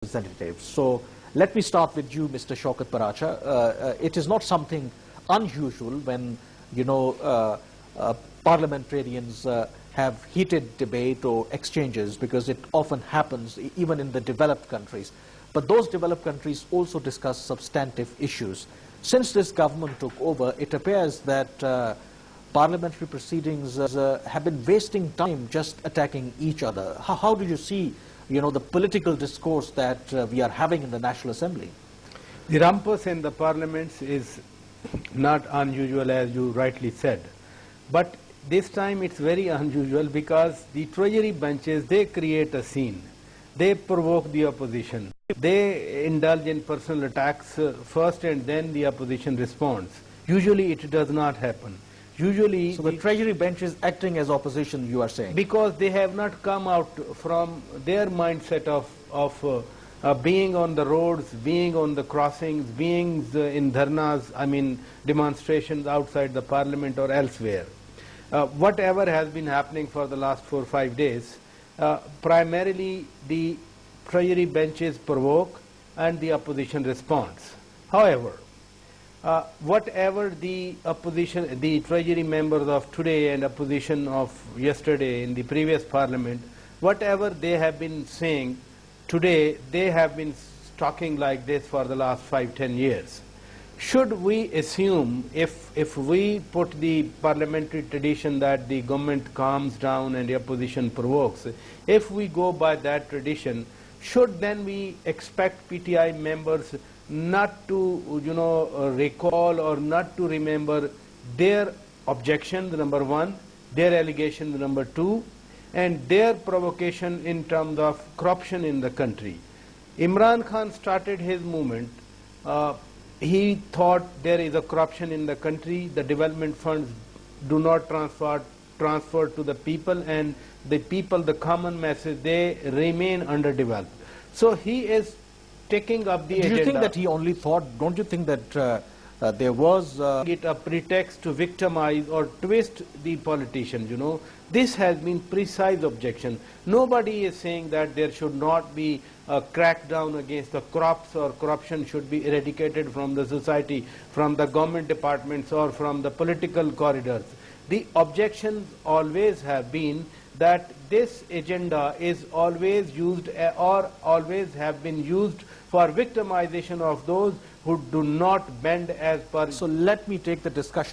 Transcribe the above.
representatives. So let me start with you, Mr. Shaukat Piracha. It is not something unusual when, parliamentarians have heated debate or exchanges, because it often happens even in the developed countries. But those developed countries also discuss substantive issues. Since this government took over, it appears that parliamentary proceedings have been wasting time just attacking each other. How do you see, the political discourse that we are having in the National Assembly? The rumpus in the parliaments is not unusual, as you rightly said. But this time it's very unusual because the Treasury benches, they create a scene. They provoke the opposition. They indulge in personal attacks first, and then the opposition responds. Usually it does not happen. Usually, so the Treasury bench is acting as opposition, you are saying? Because they have not come out from their mindset of being on the roads, being on the crossings, being in dharnas, demonstrations outside the parliament or elsewhere. Whatever has been happening for the last 4 or 5 days, primarily the Treasury benches provoke and the opposition responds. However, whatever the opposition, the Treasury members of today and opposition of yesterday in the previous parliament, whatever they have been saying today, they have been talking like this for the last 5-10 years. Should we assume, if we put the parliamentary tradition that the government calms down and the opposition provokes, if we go by that tradition, should then we expect PTI members not to recall or not to remember their objections, number one, their allegations, number two, and their provocation in terms of corruption in the country? Imran Khan started his movement. He thought there is a corruption in the country, the development funds do not transfer to the people, and the people, the common masses, they remain underdeveloped. So he is taking up the agenda. Do you think that he only thought, don't you think that there was it a pretext to victimize or twist the politicians, This has been precise objection. Nobody is saying that there should not be a crackdown against the crops or corruption should be eradicated from the society, from the government departments or from the political corridors. The objections always have been that this agenda is always used or always have been used for victimization of those who do not bend as per. So let me take the discussion